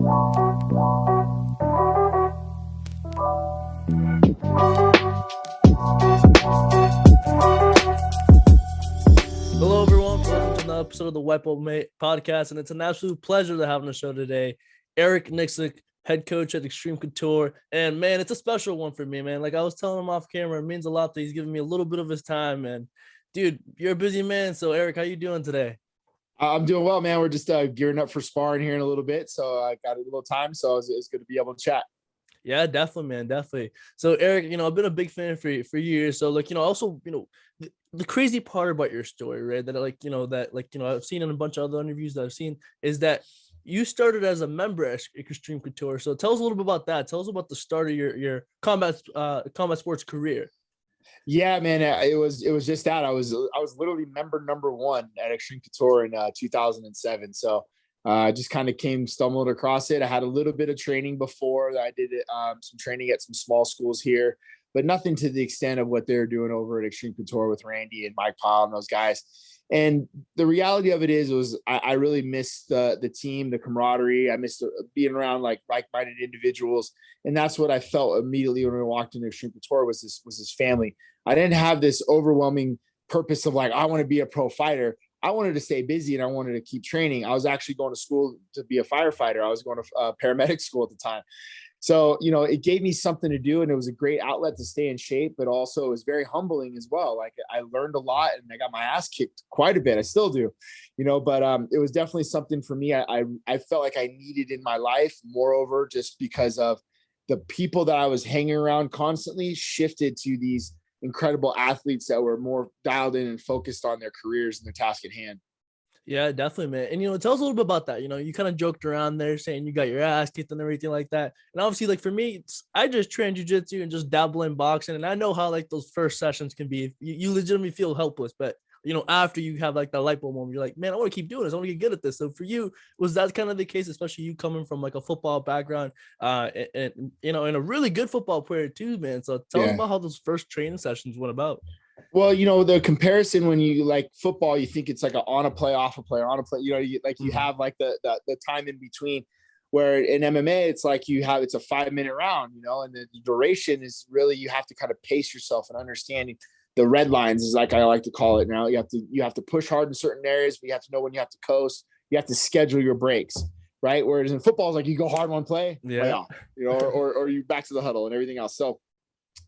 Hello, everyone. Welcome to another episode of the White Belt MMA podcast, and it's an absolute pleasure to have on the show today Eric Nicksick, head coach at Xtreme Couture. And man, it's a special one for me, man. Like I was telling him off camera, it means a lot that he's giving me a little bit of his time. And dude, you're a busy man. So Eric, how you doing today? I'm doing well, man. We're just gearing up for sparring here in a little bit, so I got a little time, so it's good to be able to chat. Yeah, definitely, man, definitely. So Eric, I've been a big fan for years. So like, also, the crazy part about your story, right? That I've seen in a bunch of other interviews that I've seen is that you started as a member at Xtreme Couture. So tell us a little bit about that. Tell us about the start of your combat sports career. Yeah, man, it was just that I was literally member number one at Xtreme Couture in 2007. So just kind of stumbled across it. I had a little bit of training before that. I did some training at some small schools here, but nothing to the extent of what they're doing over at Xtreme Couture with Randy and Mike Pyle and those guys. And the reality of it was I really missed the team, the camaraderie. I missed being around like-minded individuals. And that's what I felt immediately when we walked into Xtreme Couture was this family. I didn't have this overwhelming purpose of like, I want to be a pro fighter. I wanted to stay busy and I wanted to keep training. I was actually going to school to be a firefighter. I was going to paramedic school at the time. So, it gave me something to do and it was a great outlet to stay in shape, but also it was very humbling as well. Like I learned a lot and I got my ass kicked quite a bit. I still do, but it was definitely something for me. I felt like I needed in my life. Moreover, just because of the people that I was hanging around constantly shifted to these incredible athletes that were more dialed in and focused on their careers and their task at hand. Yeah, definitely, man. And tell us a little bit about that. You kind of joked around there saying you got your ass kicked and everything like that. And obviously, like for me, I just train jiu-jitsu and just dabble in boxing. And I know how like those first sessions can be. You legitimately feel helpless, but after you have like that light bulb moment, you're like, man, I want to keep doing this. I want to get good at this. So for you, was that kind of the case, especially you coming from like a football background, and and a really good football player too, man. So tell us about how those first training sessions went about. Well, the comparison when you like football, you think it's like on a play, off a play, on a play, you have like the time in between, where in MMA, it's like it's a 5-minute round, and the duration is really, you have to kind of pace yourself and understanding the red lines is like I like to call it now. You have to push hard in certain areas, but you have to know when you have to coast. You have to schedule your breaks, right? Whereas in football, it's like you go hard one play off, or you back to the huddle and everything else. So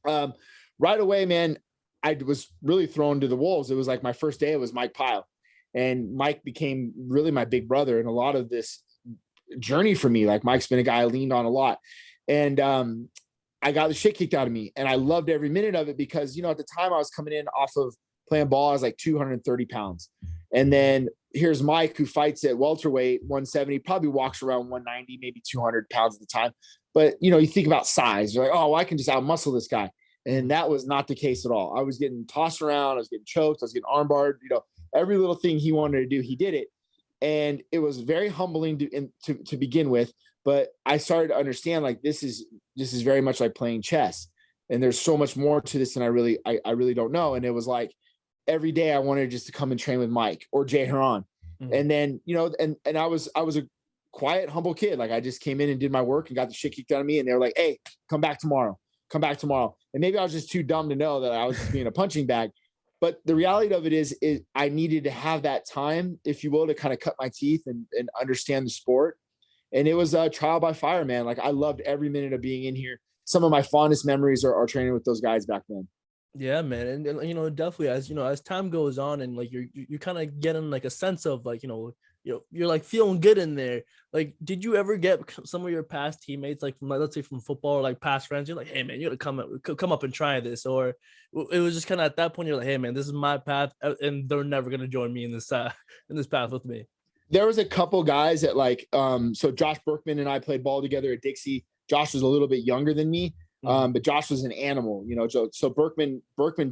right away, man, I was really thrown to the wolves. It was like my first day, it was Mike Pyle. And Mike became really my big brother in a lot of this journey for me. Like Mike's been a guy I leaned on a lot. And I got the shit kicked out of me. And I loved every minute of it because, at the time I was coming in off of playing ball, I was like 230 pounds. And then here's Mike, who fights at welterweight, 170, probably walks around 190, maybe 200 pounds at the time. But, you think about size. You're like, oh, well, I can just outmuscle this guy. And that was not the case at all. I was getting tossed around. I was getting choked. I was getting armbarred. Every little thing he wanted to do, he did it. And it was very humbling to begin with. But I started to understand like this is very much like playing chess. And there's so much more to this than I really don't know. And it was like every day I wanted just to come and train with Mike or Jay Heron. Mm-hmm. And then, and I was a quiet, humble kid. Like I just came in and did my work and got the shit kicked out of me. And they were like, hey, come back tomorrow. And maybe I was just too dumb to know that I was just being a punching bag. But the reality of it is I needed to have that time, if you will, to kind of cut my teeth and understand the sport. And it was a trial by fire, man. Like I loved every minute of being in here. Some of my fondest memories are training with those guys back then. Yeah, man. And definitely as time goes on and like you're kind of getting like a sense of like, you're like feeling good in there. Like, did you ever get some of your past teammates, like from, let's say from football or like past friends, you're like, hey man, you gotta come up and try this? Or it was just kind of at that point, you're like, hey man, this is my path and they're never going to join me in this path with me. There was a couple guys that like, so Josh Berkman and I played ball together at Dixie. Josh was a little bit younger than me. But Josh was an animal, so Berkman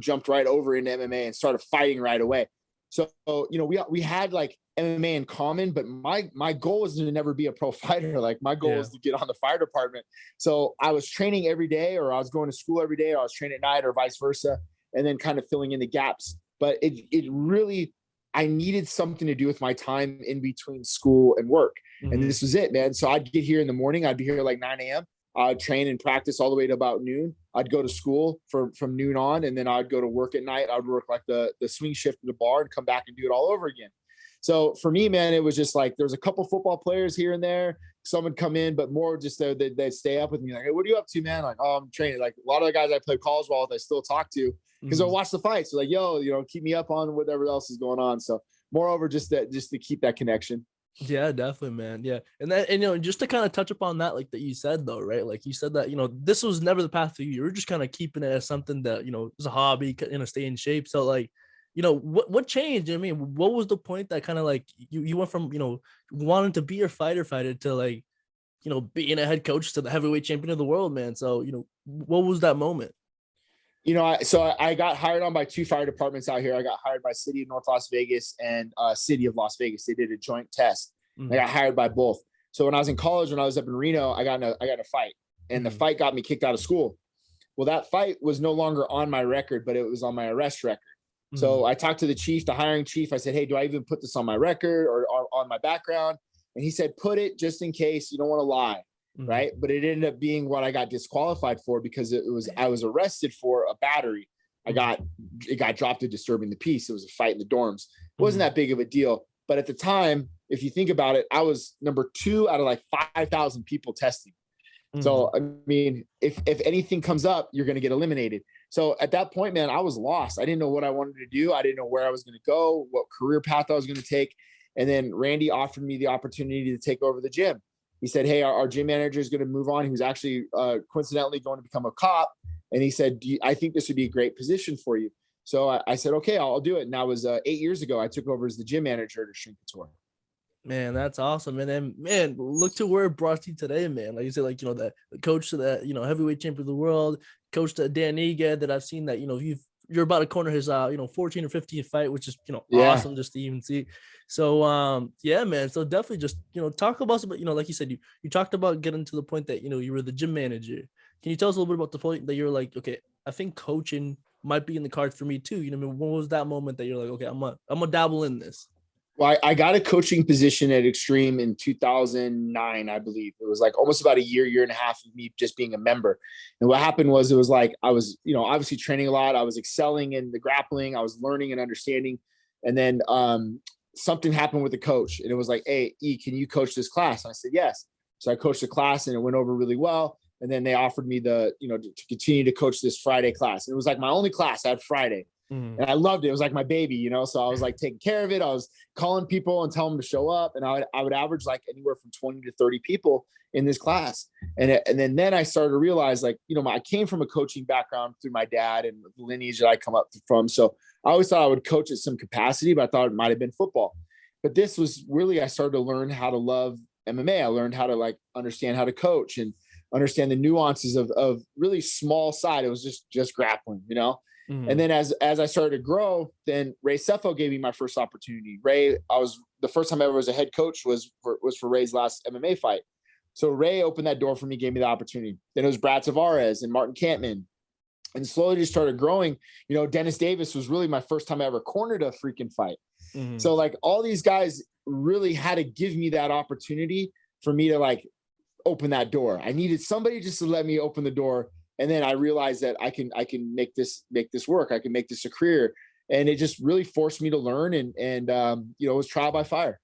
jumped right over into MMA and started fighting right away. So, we had like MMA in common, but my goal was to never be a pro fighter. Like my goal was to get on the fire department. So I was training every day, or I was going to school every day, or I was training at night, or vice versa, and then kind of filling in the gaps. But it really, I needed something to do with my time in between school and work. And this was it, man. So I'd get here in the morning. I'd be here like 9 a.m. I'd train and practice all the way to about noon. I'd go to school from noon on, and then I'd go to work at night. I'd work like the swing shift at the bar and come back and do it all over again. So for me, man, it was just like there was a couple football players here and there. Some would come in, but more just they'd stay up with me like, hey, what are you up to, man? Like, oh, I'm training. Like a lot of the guys I played college ball with, I still talk to because I watch the fights. So like, yo, keep me up on whatever else is going on. So moreover, just to keep that connection. Yeah, definitely, man. Yeah. And just to kind of touch upon that, like that you said though, right? Like you said that, this was never the path for you. You were just kind of keeping it as something that, is a hobby, stay in shape. So like, what changed? I mean, what was the point that kind of like you went from, wanting to be a fighter to like, being a head coach to the heavyweight champion of the world, man. So, what was that moment? I got hired on by two fire departments out here. I got hired by City of North Las Vegas and City of Las Vegas. They did a joint test. I got hired by both. So when I was in college, when I was up in Reno, I got in a fight, and the fight got me kicked out of school. Well, that fight was no longer on my record, but it was on my arrest record. So I talked to the chief, the hiring chief. I said, hey, do I even put this on my record or on my background? And he said, put it just in case you don't want to lie. Right. But it ended up being what I got disqualified for because I was arrested for a battery. It got dropped to disturbing the peace. It was a fight in the dorms. It wasn't that big of a deal. But at the time, if you think about it, I was number 2 out of like 5,000 people testing. So, I mean, if anything comes up, you're going to get eliminated. So at that point, man, I was lost. I didn't know what I wanted to do. I didn't know where I was going to go, what career path I was going to take. And then Randy offered me the opportunity to take over the gym. He said, hey, our gym manager is going to move on. He was actually coincidentally going to become a cop. And he said, I think this would be a great position for you. So I said, okay, I'll do it. And that was 8 years ago. I took over as the gym manager at Xtreme Couture. Man, that's awesome. And then, man, look to where it brought you today, man. Like you said, like, the coach to that, heavyweight champion of the world, coach to Dan Ige that I've seen that, you're about to corner his, 14 or 15 fight, which is, awesome just to even see. So, yeah, man. So definitely just, talk about, like you said, you talked about getting to the point that, you were the gym manager. Can you tell us a little bit about the point that you're like, okay, I think coaching might be in the cards for me too. When was that moment that you're like, okay, I'm gonna dabble in this? Well, I got a coaching position at Xtreme in 2009, I believe. It was like almost about a year and a half of me just being a member. And what happened was it was like I was, obviously training a lot. I was excelling in the grappling. I was learning and understanding. And then something happened with the coach. And it was like, hey, E, can you coach this class? And I said, yes. So I coached the class and it went over really well. And then they offered me to continue to coach this Friday class. And it was like my only class. I had Friday. And I loved it. It was like my baby, so I was like taking care of it. I was calling people and telling them to show up. And I would average like anywhere from 20 to 30 people in this class. And then I started to realize like, I came from a coaching background through my dad and the lineage that I come up from. So I always thought I would coach at some capacity, but I thought it might've been football. But this was really, I started to learn how to love MMA. I learned how to like understand how to coach and understand the nuances of really small side. It was just grappling, And then as I started to grow, then Ray Seffo gave me my first opportunity. The first time I ever was a head coach was for Ray's last MMA fight. So Ray opened that door for me, gave me the opportunity. Then it was Brad Tavares and Martin Kampman. And slowly just started growing. Dennis Davis was really my first time I ever cornered a freaking fight. So like all these guys really had to give me that opportunity for me to like open that door. I needed somebody just to let me open the door. And then I realized that I can make this work. I can make this a career. And it just really forced me to learn and it was trial by fire.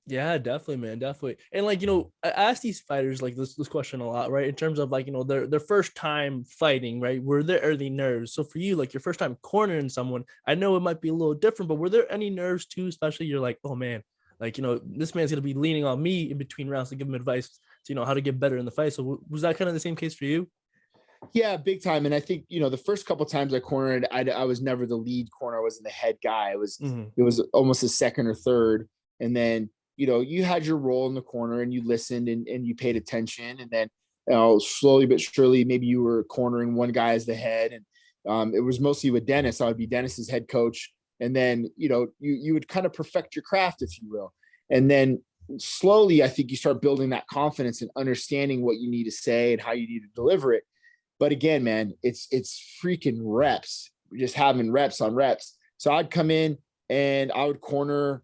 Yeah, definitely, man. Definitely. And like, I ask these fighters like this question a lot, right? In terms of like, their first time fighting, right? Were there early nerves? So for you, like your first time cornering someone, I know it might be a little different, but were there any nerves too? Especially you're like, oh man, like, this man's going to be leaning on me in between rounds to give him advice to, how to get better in the fight. So was that kind of the same case for you? Yeah, big time. And I think, the first couple of times I cornered, I was never the lead corner. I wasn't the head guy. It was almost a second or third. And then, you had your role in the corner and you listened and you paid attention. And then, slowly but surely, maybe you were cornering one guy as the head. And it was mostly with Dennis. I would be Dennis's head coach. And then, you would kind of perfect your craft, if you will. And then slowly, I think you start building that confidence and understanding what you need to say and how you need to deliver it. But again, man, it's freaking reps. We're just having reps on reps. So I'd come in and I would corner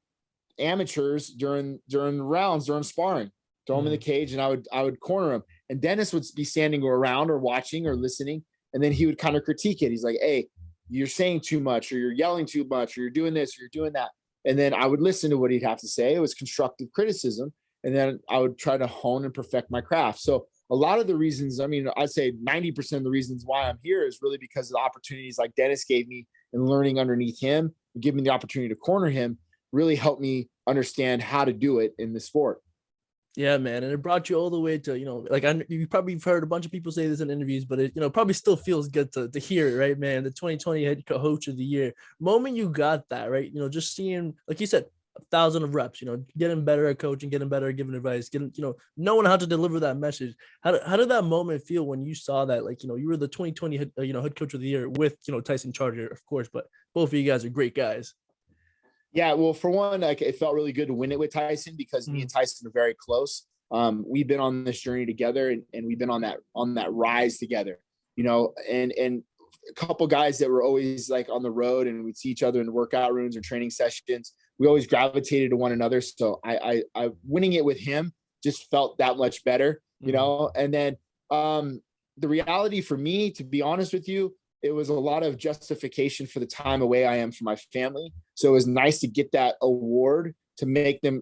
amateurs during rounds, during sparring, throw them in the cage, and I would corner them. And Dennis would be standing around or watching or listening, and then he would kind of critique it. He's like, "Hey, you're saying too much, or you're yelling too much, or you're doing this, or you're doing that." And then I would listen to what he'd have to say. It was constructive criticism. And then I would try to hone and perfect my craft. So a lot of the reasons, I mean, I'd say 90% of the reasons why I'm here is really because of the opportunities like Dennis gave me, and learning underneath him and giving me the opportunity to corner him really helped me understand how to do it in the sport. Yeah, man. And it brought you all the way to, like you probably heard a bunch of people say this in interviews, but it, probably still feels good to hear it, right, man? The 2020 head coach of the year moment you got that, right? Just seeing, like you said, 1,000 of reps, getting better at coaching, getting better at giving advice, knowing how to deliver that message. How did that moment feel when you saw that, like, you were the 2020 head coach of the year with, Tyson Charger, of course, but both of you guys are great guys. Yeah, well, for one, like, it felt really good to win it with Tyson because me and Tyson are very close. We've been on this journey together, and we've been on that rise together, and a couple guys that were always like on the road, and we'd see each other in the workout rooms or training sessions. We always gravitated to one another. So I winning it with him just felt that much better, and then the reality for me, to be honest with you, it was a lot of justification for the time away I am from my family. So it was nice to get that award to make them,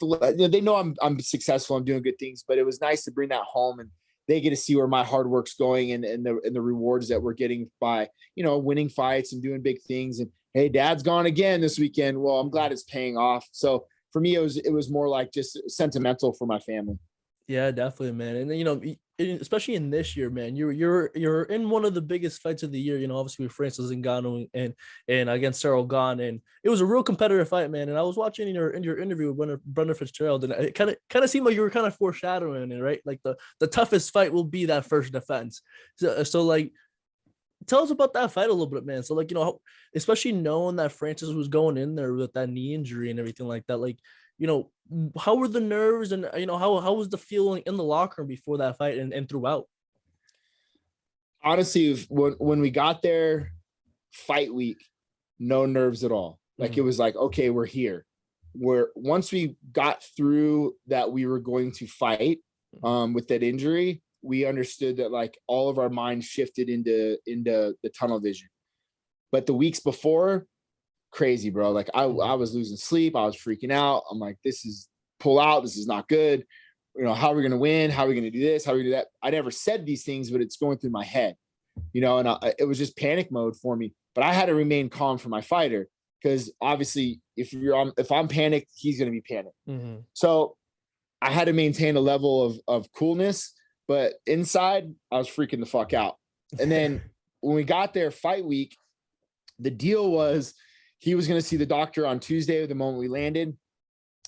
they know I'm successful, I'm doing good things, but it was nice to bring that home, and they get to see where my hard work's going, and the rewards that we're getting by, winning fights and doing big things. And hey, Dad's gone again this weekend. Well, I'm glad it's paying off. So for me, it was more like just sentimental for my family. Yeah, definitely, man. And especially in this year, man, you're in one of the biggest fights of the year. Obviously with Francis Ngannou and against Ciryl Gane, and it was a real competitive fight, man. And I was watching in your interview with Brendan Fitzgerald, and it kind of seemed like you were kind of foreshadowing it, right? Like the toughest fight will be that first defense. So like, tell us about that fight a little bit, man. So like, especially knowing that Francis was going in there with that knee injury and everything like that, like, how were the nerves, and how was the feeling in the locker room before that fight and throughout? Honestly, when we got there, fight week, no nerves at all. Like, it was like, okay, we're here. Once we got through that, we were going to fight with that injury, we understood that, like, all of our minds shifted into the tunnel vision. But the weeks before, crazy, bro. Like, I was losing sleep. I was freaking out. I'm like, this is pull out. This is not good. How are we going to win? How are we going to do this? How are we going to do that? I never said these things, but it's going through my head, and it was just panic mode for me. But I had to remain calm for my fighter, because obviously if I'm panicked, he's going to be panicked. So I had to maintain a level of coolness, but inside I was freaking the fuck out. And then when we got there fight week, the deal was, he was going to see the doctor on Tuesday, the moment we landed,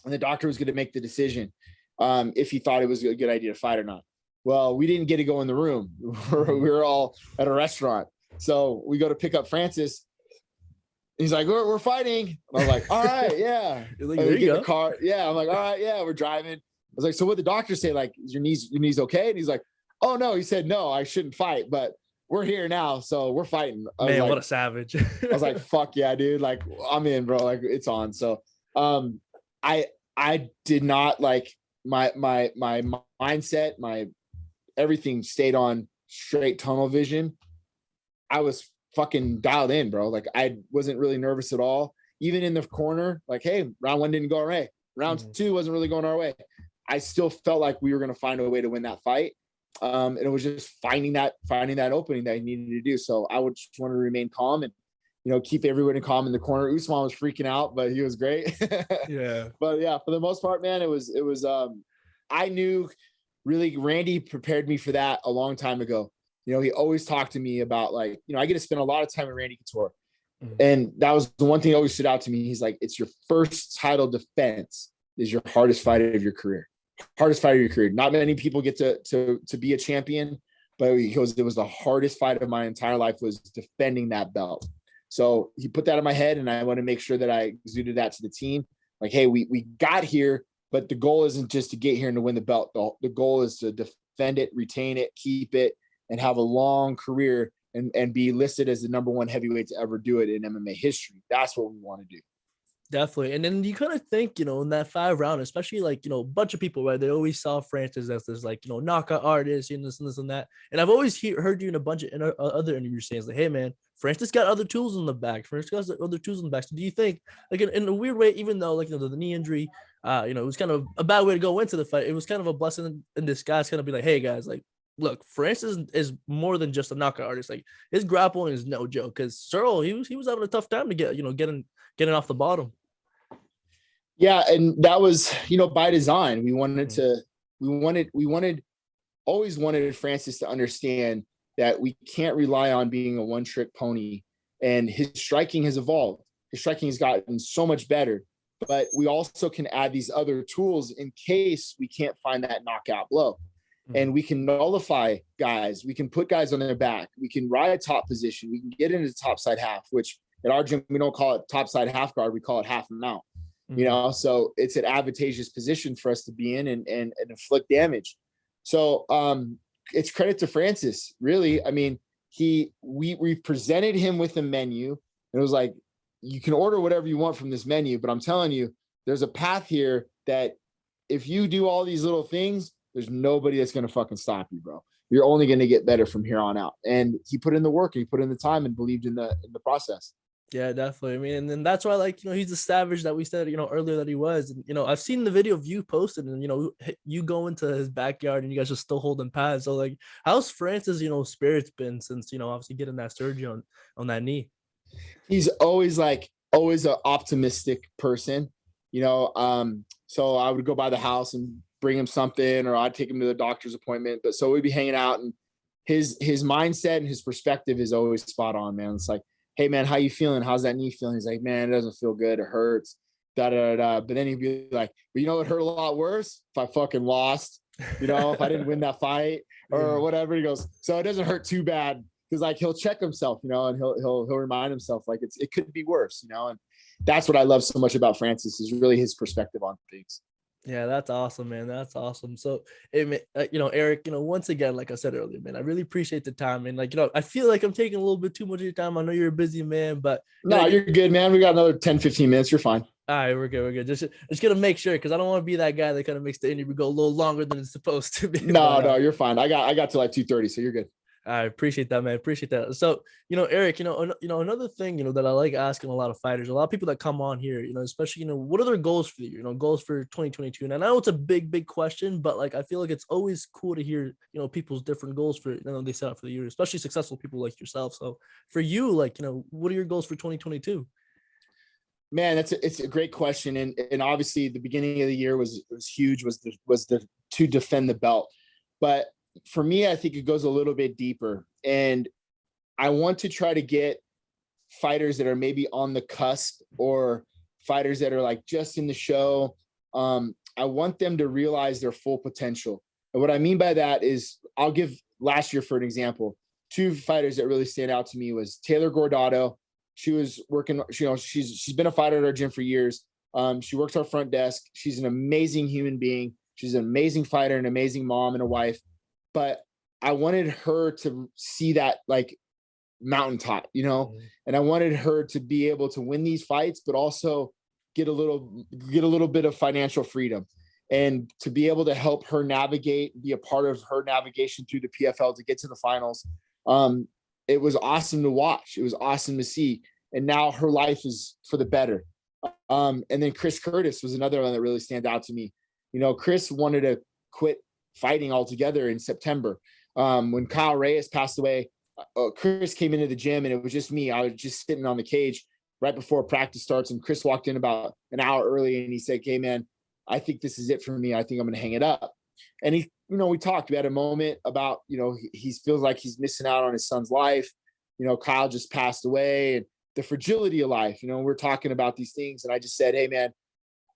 and the doctor was going to make the decision if he thought it was a good idea to fight or not. Well, we didn't get to go in the room. We were all at a restaurant. So we go to pick up Francis. He's like, we're fighting. I was like, all right, yeah. Like, there you go. The car. Yeah. I'm like, all right, yeah, we're driving. I was like, so what the doctor say? Like, is your knees okay? And he's like, oh no. He said, no, I shouldn't fight, but we're here now, so we're fighting. Man, like, what a savage. I was like, fuck yeah, dude. Like, I'm in, bro. Like, it's on. So I did not, like, my mindset, my everything stayed on straight tunnel vision. I was fucking dialed in, bro. Like, I wasn't really nervous at all. Even in the corner, like, hey, round one didn't go our way. Round two wasn't really going our way. I still felt like we were going to find a way to win that fight. And it was just finding that opening that I needed to do. So I would just want to remain calm and, keep everyone calm in the corner. Usman was freaking out, but he was great. Yeah. But yeah, for the most part, man, it was, I knew really Randy prepared me for that a long time ago. He always talked to me about, like, I get to spend a lot of time with Randy Couture. And that was the one thing that always stood out to me. He's like, it's your first title defense is your hardest fight of your career. Hardest fight of your career. Not many people get to be a champion, but he goes, it was the hardest fight of my entire life was defending that belt. So he put that in my head, and I want to make sure that I exuded that to the team. Like, hey, we got here, but the goal isn't just to get here and to win the belt. The goal is to defend it, retain it, keep it, and have a long career and be listed as the #1 heavyweight to ever do it in MMA history. That's what we want to do. Definitely. And then you kind of think, in that 5 round, especially like, a bunch of people, right? They always saw Francis as this like, knockout artist and this and that. And I've always heard you in a bunch of other interviews saying like, hey, man, Francis got other tools in the back. Francis got other tools in the back. So do you think, like, in a weird way, even though like, the knee injury, it was kind of a bad way to go into the fight, it was kind of a blessing in disguise, kind of be like, hey, guys, like, look, Francis is more than just a knockout artist. Like, his grappling is no joke. Because Ciryl, he was having a tough time to get, getting off the bottom. Yeah, and that was, by design. We always wanted Francis to understand that we can't rely on being a one-trick pony. And his striking has evolved. His striking has gotten so much better. But we also can add these other tools in case we can't find that knockout blow. And we can nullify guys. We can put guys on their back. We can ride top position. We can get into the top side half, which at our gym, we don't call it top side half guard. We call it half mount. So it's an advantageous position for us to be in and inflict damage. So it's credit to Francis, really. I mean, we presented him with a menu, and it was like, you can order whatever you want from this menu, but I'm telling you, there's a path here that if you do all these little things, there's nobody that's going to fucking stop you, bro. You're only going to get better from here on out. And he put in the work, he put in the time, and believed in the process. Yeah, definitely. I mean, and then that's why, like, he's the savage that we said, earlier that he was. And, I've seen the video of you posted and, you go into his backyard and you guys are still holding pads. So, like, how's Francis, spirits been since, obviously getting that surgery on that knee? He's always an optimistic person, so I would go by the house and bring him something, or I'd take him to the doctor's appointment. But so we'd be hanging out, and his mindset and his perspective is always spot on, man. It's like, hey man, how you feeling? How's that knee feeling? He's like, man, it doesn't feel good. It hurts. Da, da, da, da. But then he'd be like, but it hurt a lot worse if I fucking lost, if I didn't win that fight or whatever. He goes, so it doesn't hurt too bad. Cause like, he'll check himself, and he'll remind himself like it could be worse, and that's what I love so much about Francis, is really his perspective on things. Yeah, that's awesome, man. That's awesome. So, Eric, once again, like I said earlier, man, I really appreciate the time. And I feel like I'm taking a little bit too much of your time. I know you're a busy man, but no, you're good, man. We got another 10, 15 minutes. You're fine. All right, we're good. We're good. Just gonna make sure, because I don't want to be that guy that kind of makes the interview go a little longer than it's supposed to be. No, you're fine. I got to like 2:30, so you're good. I appreciate that, man. Appreciate that. So, Eric, another thing, that I like asking a lot of fighters, a lot of people that come on here, especially, what are their goals for the year, goals for 2022? And I know it's a big, big question, but like, I feel like it's always cool to hear, people's different goals for, they set up for the year, especially successful people like yourself. So for you, like, what are your goals for 2022? Man, it's a great question. And obviously the beginning of the year was huge, was to defend the belt. But for me, I think it goes a little bit deeper, and I want to try to get fighters that are maybe on the cusp, or fighters that are like just in the show. I want them to realize their full potential. And what I mean by that is, I'll give last year for an example. 2 fighters that really stand out to me was Taylor Gordado. She was working, she's been a fighter at our gym for years. She works our front desk. She's an amazing human being. She's an amazing fighter, an amazing mom, and a wife. But I wanted her to see that like mountaintop, and I wanted her to be able to win these fights, but also get a little bit of financial freedom, and to be able to help her navigate, be a part of her navigation through the PFL to get to the finals. It was awesome to watch. It was awesome to see. And now her life is for the better. And then Chris Curtis was another one that really stands out to me. Chris wanted to quit fighting altogether in September. When Kyle Reyes passed away, Chris came into the gym, and it was just me. I was just sitting on the cage right before practice starts, and Chris walked in about an hour early, and he said, hey man, I think this is it for me. I think I'm going to hang it up. And he, we talked, we had a moment about, he feels like he's missing out on his son's life. Kyle just passed away, and the fragility of life, we're talking about these things. And I just said, hey man,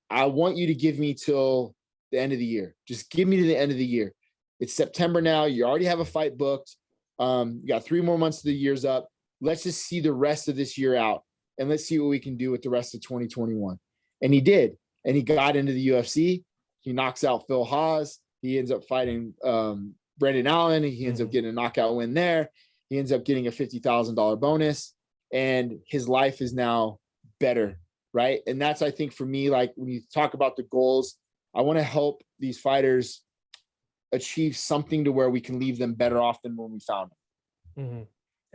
I want you to give me till the end of the year. Just give me to the end of the year. It's September now. You already have a fight booked. You got 3 more months of the year's up. Let's just see the rest of this year out, and let's see what we can do with the rest of 2021. And he did. And he got into the UFC. He knocks out Phil Haas. He ends up fighting Brendan Allen. He ends up getting a knockout win there. He ends up getting a $50,000 bonus, and his life is now better, right? And that's, I think for me, like when you talk about the goals, I want to help these fighters achieve something to where we can leave them better off than when we found them. Mm-hmm.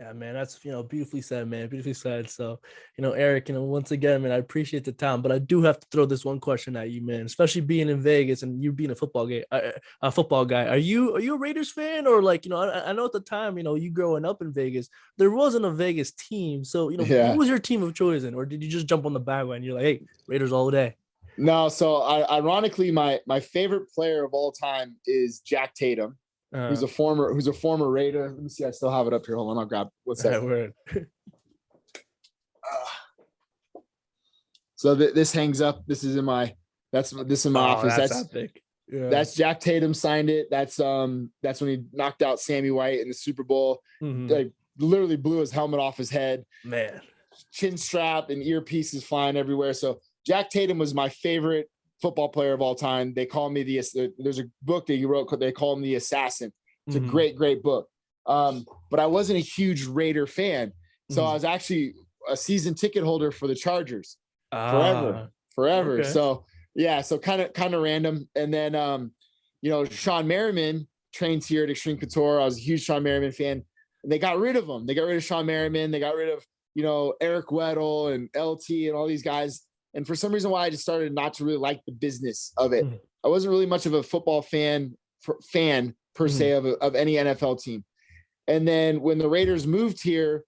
Yeah, man, that's, beautifully said, man. Beautifully said. So, Eric, once again, man, I appreciate the time, but I do have to throw this one question at you, man. Especially being in Vegas and you being a football guy. Are you a Raiders fan, or like, I know at the time, you growing up in Vegas, there wasn't a Vegas team. So, what was your team of choice, or did you just jump on the bandwagon? You're like, hey, Raiders all day. No, so ironically, my favorite player of all time is Jack Tatum. Who's a former Raider. Let me see. I still have it up here. Hold on. I'll grab what's that. So this hangs up. This is in my office. That's epic. Yeah. That's Jack Tatum signed it. That's when he knocked out Sammy White in the Super Bowl. Mm-hmm. Like literally blew his helmet off his head. Man, chin strap and earpieces flying everywhere. So Jack Tatum was my favorite football player of all time. They call me there's a book that he wrote, they call him the Assassin. It's a great book. But I wasn't a huge Raider fan. So I was actually a season ticket holder for the Chargers forever. Okay. So yeah, so kind of random. And then, Sean Merriman trains here at Xtreme Couture. I was a huge Sean Merriman fan, and they got rid of him. They got rid of Sean Merriman. They got rid of, Eric Weddle and LT and all these guys. And for some reason why I just started not to really like the business of it. I wasn't really much of a football fan per se of any NFL team. And then when the Raiders moved here,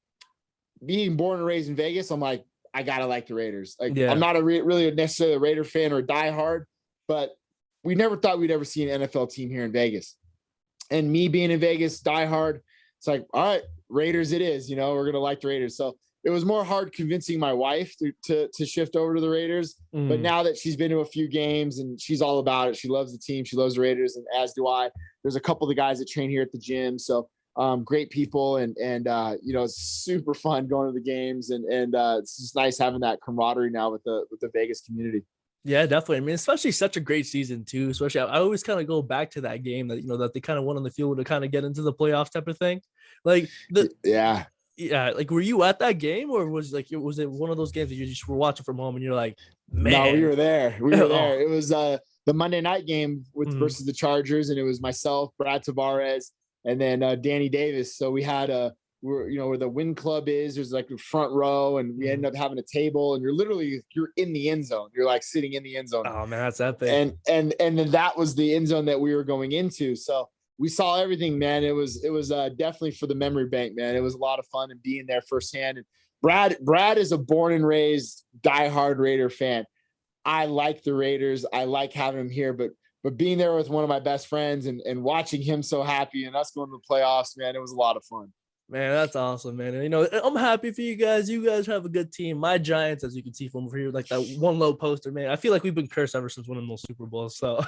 being born and raised in Vegas, I'm like, I gotta like the Raiders. Like, I'm not really necessarily a Raider fan or a diehard, but we never thought we'd ever see an NFL team here in Vegas. And me being in Vegas, diehard, it's like, all right, Raiders it is. We're gonna like the Raiders. So it was more hard convincing my wife to shift over to the Raiders. But now that she's been to a few games and she's all about it, she loves the team, she loves the Raiders, and as do I. There's a couple of the guys that train here at the gym. So great people, and it's super fun going to the games, and it's just nice having that camaraderie now with the Vegas community. Yeah, definitely. I mean, especially such a great season too. Especially, I always kind of go back to that game that that they kind of won on the field to kind of get into the playoffs type of thing. Like yeah, like were you at that game, or was it one of those games that you just were watching from home and you're like, man? No, we were there. It was the Monday night game versus the Chargers, and it was myself, Brad Tavares, and then Danny Davis. So we had where the Win Club is. There's like the front row, and we ended up having a table, and you're in the end zone. You're like sitting in the end zone. Oh man, that's epic. And then that was the end zone that we were going into. So we saw everything, man. It was definitely for the memory bank, man. It was a lot of fun and being there firsthand. And Brad is a born and raised diehard Raider fan. I like the Raiders. I like having him here, but being there with one of my best friends and watching him so happy and us going to the playoffs, man, it was a lot of fun. Man, that's awesome, man. And, I'm happy for you guys. You guys have a good team. My Giants, as you can see from over here, like that one low poster, man. I feel like we've been cursed ever since winning those Super Bowls. So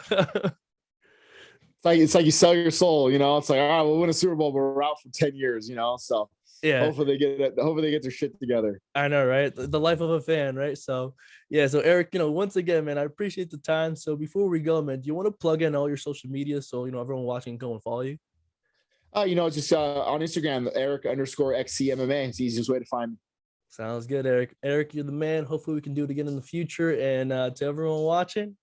it's like you sell your soul, It's like, all right, we'll win a Super Bowl, but we're out for 10 years, So yeah, hopefully they get their shit together. I know, right? The life of a fan, right? So yeah, so Eric, once again, man, I appreciate the time. So before we go, man, do you want to plug in all your social media so everyone watching can go and follow you? Just on Instagram, Eric_XCMMA. It's the easiest way to find me. Sounds good, Eric. Eric, you're the man. Hopefully we can do it again in the future. And to everyone watching,